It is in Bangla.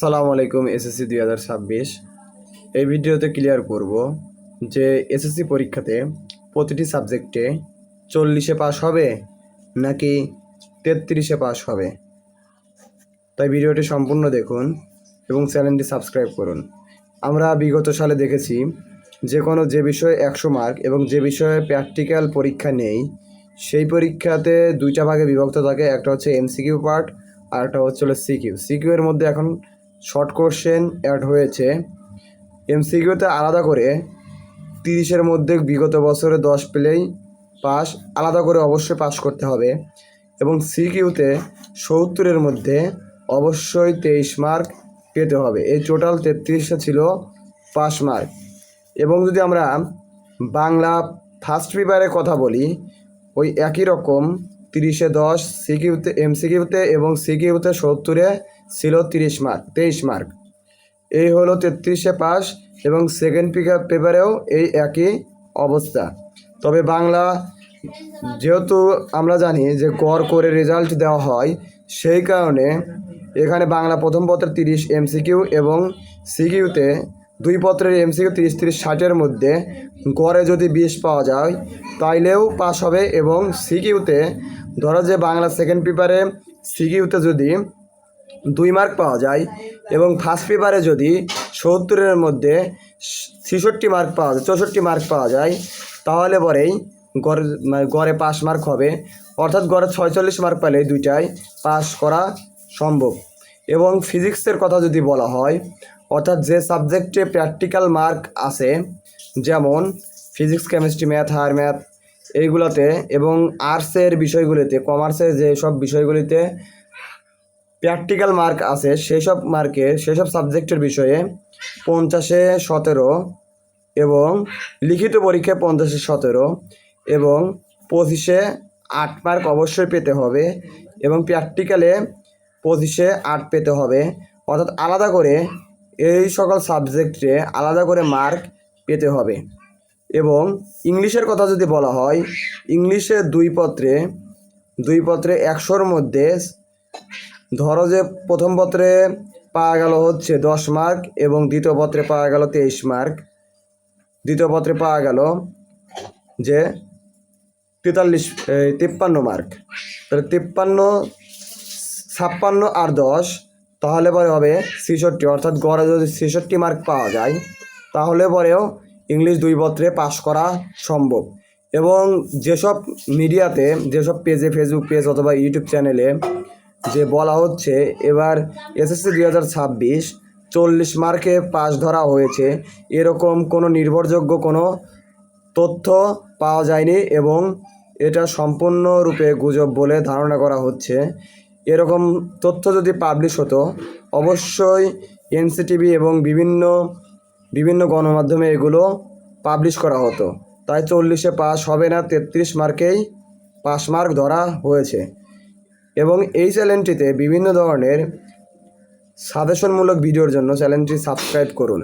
আসসালামু আলাইকুম। এসএসসি 2026 এই ভিডিওতে ক্লিয়ার করব যে এসএসসি পরীক্ষাতে প্রতিটি সাবজেক্টে 40-এ পাস হবে নাকি 33-এ পাস হবে। তাই ভিডিওটি সম্পূর্ণ দেখুন এবং চ্যানেলটি সাবস্ক্রাইব করুন। আমরা বিগত সালে দেখেছি যে বিষয়ে 100 মার্ক এবং যে বিষয়ে প্র্যাকটিক্যাল পরীক্ষা নেই সেই পরীক্ষাতে দুইটা ভাগে বিভক্ত থাকে। একটা হচ্ছে এমসিকিউ পার্ট আর একটা হচ্ছে সিকিউ এর মধ্যে এখন শর্ট কোশ্চেন অ্যাড হয়েছে। এমসিকিউতে আলাদা করে 30-এর মধ্যে বিগত বছরে 10 পেলেই পাস, আলাদা করে অবশ্যই পাস করতে হবে। এবং সিকিউতে 70-এর মধ্যে অবশ্যই 23 মার্ক পেতে হবে। এই টোটাল 33টা ছিল পাস মার্ক। এবং যদি আমরা বাংলা ফার্স্ট পেপারের কথা বলি, ওই একই রকম 30-এ 10 সিকিউতে এমসিকিউতে এবং সিকিউতে 70-এ ছিল 23 মার্ক। এই হলো 33-এ পাস এবং সেকেন্ড পেপারেও এই একই অবস্থা। তবে বাংলা যেহেতু আমরা জানি যে গড় করে রেজাল্ট দেওয়া হয়, সেই কারণে এখানে বাংলা প্রথম পত্রের 30 এমসিকিউ এবং সিকিউতে দুই পত্রের এমসিকিউ 30-30-60-এর মধ্যে গড়ে যদি 20 পাওয়া যায় তাইলেও পাস হবে। এবং সিকিউতে ধরো যে বাংলা সেকেন্ড পেপারে সিকিউতে যদি 2 মার্ক পাওয়া যায় এবং ফার্স্ট পেপারে যদি 70-এর মধ্যে 66 মার্ক পাওয়া যায় 64 মার্ক পাওয়া যায় তাহলে পরেই গড়ে পাস মার্ক হবে। অর্থাৎ গড়ে 46 মার্ক পেলে দুইটাই পাস করা সম্ভব। এবং ফিজিক্সের কথা যদি বলা হয়, অর্থাৎ যে সাবজেক্টে প্র্যাকটিক্যাল মার্ক আছে, যেমন physics, chemistry, math, higher math এইগুলোতে, এবং আর্টসের বিষয়গুলিতে, কমার্সের যেসব বিষয়গুলিতে প্র্যাকটিক্যাল মার্ক আছে সেসব সাবজেক্টের বিষয়ে 50-এ 17 এবং লিখিত পরীক্ষায় 50-এ 17 এবং 25-এ 8 মার্ক অবশ্যই পেতে হবে এবং প্র্যাকটিক্যালে 25-এ 8 পেতে হবে। অর্থাৎ আলাদা করে এই সকল সাবজেক্টে আলাদা করে মার্ক পেতে হবে। এবং ইংলিশের কথা যদি বলা হয়, ইংলিশে দুই পত্রে 100-র মধ্যে ধরো যে প্রথম পত্রে পাওয়া গেল হচ্ছে 10 মার্ক এবং দ্বিতীয় পত্রে পাওয়া গেল 23 মার্ক। দ্বিতীয় পত্রে পাওয়া গেল যে 53 মার্ক। তাহলে 56 আর 10 তাহলে পরে হবে 66। অর্থাৎ গড়ে যদি 66 মার্ক পাওয়া যায় তাহলে পরেও ইংলিশ দুই পত্রে পাস করা সম্ভব। এবং যেসব মিডিয়াতে, যেসব পেজে, ফেসবুক পেজ অথবা ইউটিউব চ্যানেলে যে বলা হচ্ছে এবার এসএসসি 2026 40 মার্কে পাস ধরা হয়েছে, এরকম কোনো নির্ভরযোগ্য কোনো তথ্য পাওয়া যায়নি এবং এটা সম্পূর্ণরূপে গুজব বলে ধারণা করা হচ্ছে। এরকম তথ্য যদি পাবলিশ হতো অবশ্যই এনসিটিভি এবং বিভিন্ন গণমাধ্যমে এগুলো পাবলিশ করা হতো। তাই 40-এ পাস হবে না, 33 মার্কেই পাস মার্ক ধরা হয়েছে। এবং এই চ্যানেলটিতে বিভিন্ন ধরনের সাজেশনমূলক ভিডিওর জন্য চ্যানেলটি সাবস্ক্রাইব করুন।